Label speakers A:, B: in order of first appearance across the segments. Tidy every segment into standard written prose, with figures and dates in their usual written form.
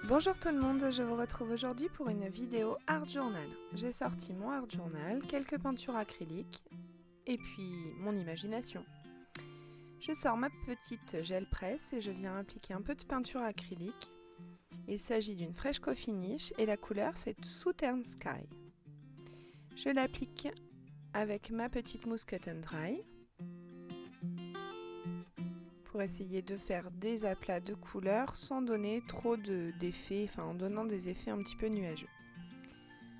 A: Bonjour tout le monde, je vous retrouve aujourd'hui pour une vidéo Art Journal. J'ai sorti mon Art Journal, quelques peintures acryliques et puis mon imagination. Je sors ma petite gel presse et je viens appliquer un peu de peinture acrylique. Il s'agit d'une Fresco Finish et la couleur c'est Southern Sky. Je l'applique avec ma petite mousse Cut and Dry pour essayer de faire des aplats de couleurs sans donner trop d'effets, en donnant des effets un petit peu nuageux.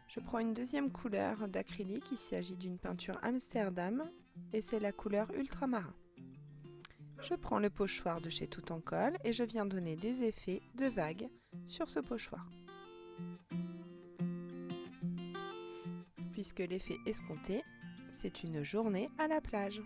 A: Je prends une deuxième couleur d'acrylique, il s'agit d'une peinture Amsterdam et c'est la couleur ultramarin. Je prends le pochoir de chez Tout en Colle et je viens donner des effets de vagues sur ce pochoir. Puisque l'effet escompté, c'est une journée à la plage.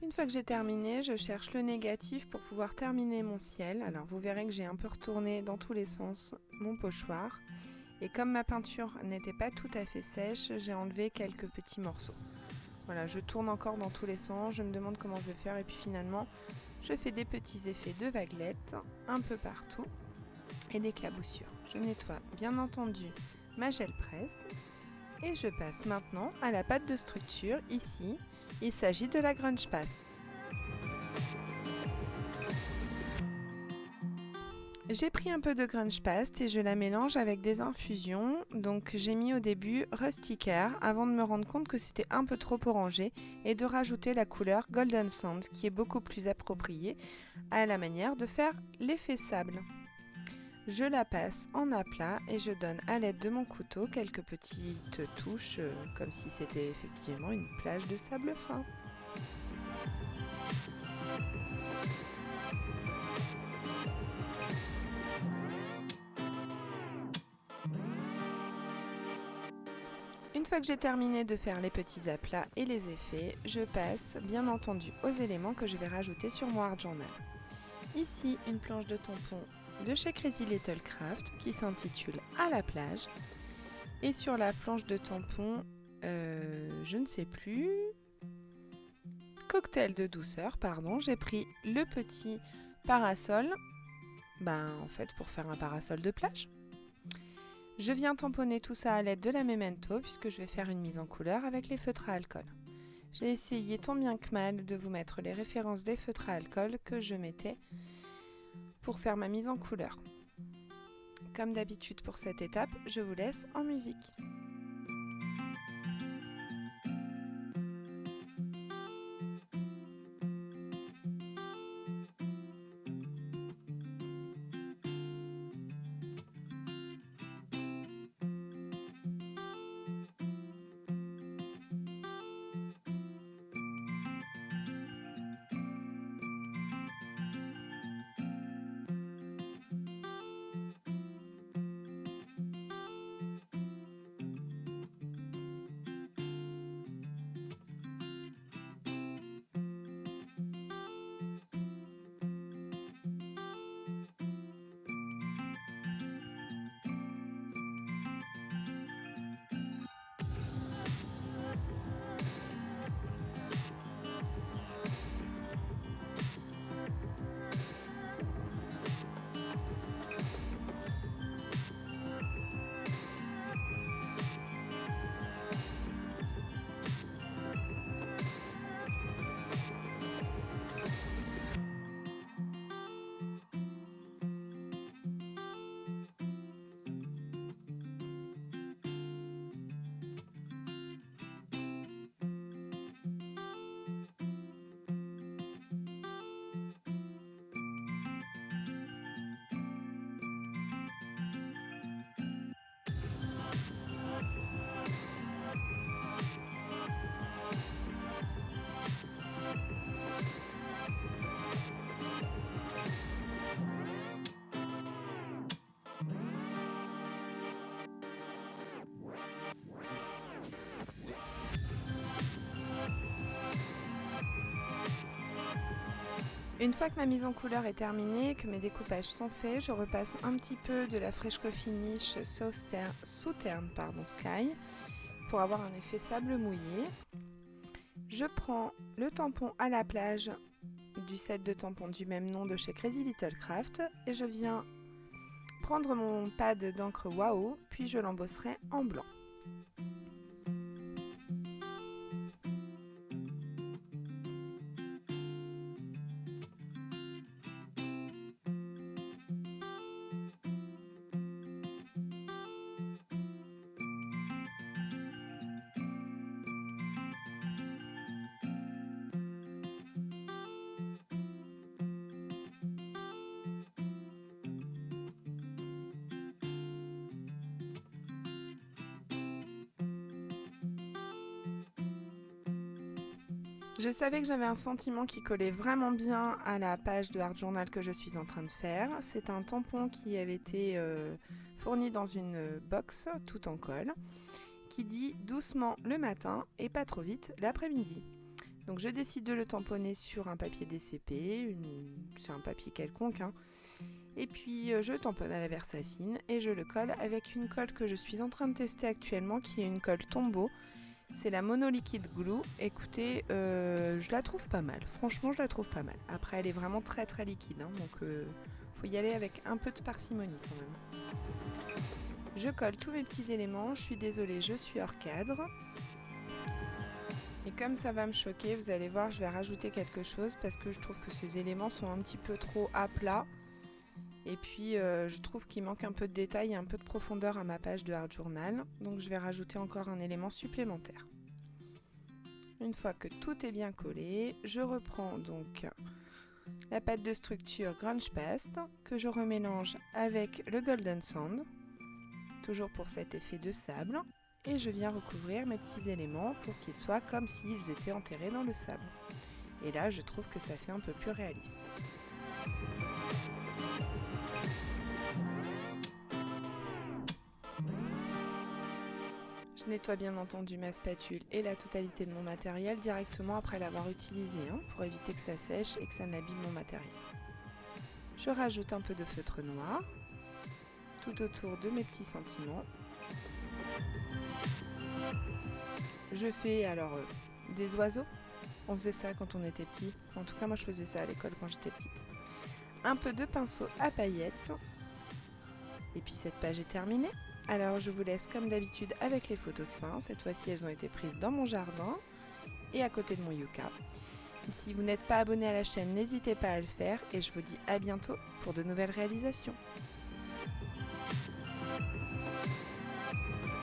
A: Une fois que j'ai terminé, je cherche le négatif pour pouvoir terminer mon ciel. Alors vous verrez que j'ai un peu retourné dans tous les sens mon pochoir. Et comme ma peinture n'était pas tout à fait sèche, j'ai enlevé quelques petits morceaux. Voilà, je tourne encore dans tous les sens, je me demande comment je vais faire et puis finalement, je fais des petits effets de vaguelettes un peu partout et d'éclaboussures. Je nettoie bien entendu ma gel presse. Et je passe maintenant à la pâte de structure. Ici, il s'agit de la Grunge Paste. J'ai pris un peu de Grunge Paste et je la mélange avec des infusions. Donc j'ai mis au début Rusticaire avant de me rendre compte que c'était un peu trop orangé et de rajouter la couleur Golden Sand qui est beaucoup plus appropriée à la manière de faire l'effet sable. Je la passe en aplat et je donne à l'aide de mon couteau quelques petites touches comme si c'était effectivement une plage de sable fin. Une fois que j'ai terminé de faire les petits aplats et les effets, je passe bien entendu aux éléments que je vais rajouter sur mon Art Journal. Ici, une planche de tampon de chez Crazy Little Craft qui s'intitule À la plage. Et sur la planche de tampon, je ne sais plus, cocktail de douceur, pardon, j'ai pris le petit parasol, en fait pour faire un parasol de plage. Je viens tamponner tout ça à l'aide de la Memento puisque je vais faire une mise en couleur avec les feutres à alcool. J'ai essayé tant bien que mal de vous mettre les références des feutres à alcool que je mettais pour faire ma mise en couleur. Comme d'habitude pour cette étape, je vous laisse en musique. Une fois que ma mise en couleur est terminée, que mes découpages sont faits, je repasse un petit peu de la Fresco Finish Southern Sky pour avoir un effet sable mouillé. Je prends le tampon à la plage du set de tampons du même nom de chez Crazy Little Craft et je viens prendre mon pad d'encre Wow, puis je l'embosserai en blanc. Je savais que j'avais un sentiment qui collait vraiment bien à la page de Art Journal que je suis en train de faire. C'est un tampon qui avait été fourni dans une box tout en colle qui dit doucement le matin et pas trop vite l'après-midi. Donc je décide de le tamponner sur un papier DCP, c'est un papier quelconque, hein. Et puis je le tamponne à la Versafine et je le colle avec une colle que je suis en train de tester actuellement qui est une colle Tombow. C'est la Mono Liquid Glue. Écoutez, je la trouve pas mal. Franchement, je la trouve pas mal. Après, elle est vraiment très très liquide, hein, donc faut y aller avec un peu de parcimonie quand même. Je colle tous mes petits éléments. Je suis désolée, je suis hors cadre. Et comme ça va me choquer, vous allez voir, je vais rajouter quelque chose parce que je trouve que ces éléments sont un petit peu trop à plat. Et puis je trouve qu'il manque un peu de détail et un peu de profondeur à ma page de Art Journal. Donc je vais rajouter encore un élément supplémentaire. Une fois que tout est bien collé, je reprends donc la pâte de structure Grunge Paste que je remélange avec le Golden Sand, toujours pour cet effet de sable. Et je viens recouvrir mes petits éléments pour qu'ils soient comme s'ils étaient enterrés dans le sable. Et là, je trouve que ça fait un peu plus réaliste. Je nettoie bien entendu ma spatule et la totalité de mon matériel directement après l'avoir utilisé, hein, pour éviter que ça sèche et que ça n'abîme mon matériel. Je rajoute un peu de feutre noir tout autour de mes petits sentiments. Je fais alors des oiseaux. On faisait ça quand on était petit. Enfin, en tout cas, moi je faisais ça à l'école quand j'étais petite. Un peu de pinceau à paillettes. Et puis cette page est terminée. Alors je vous laisse comme d'habitude avec les photos de fin. Cette fois-ci elles ont été prises dans mon jardin et à côté de mon yucca. Si vous n'êtes pas abonné à la chaîne, n'hésitez pas à le faire et je vous dis à bientôt pour de nouvelles réalisations.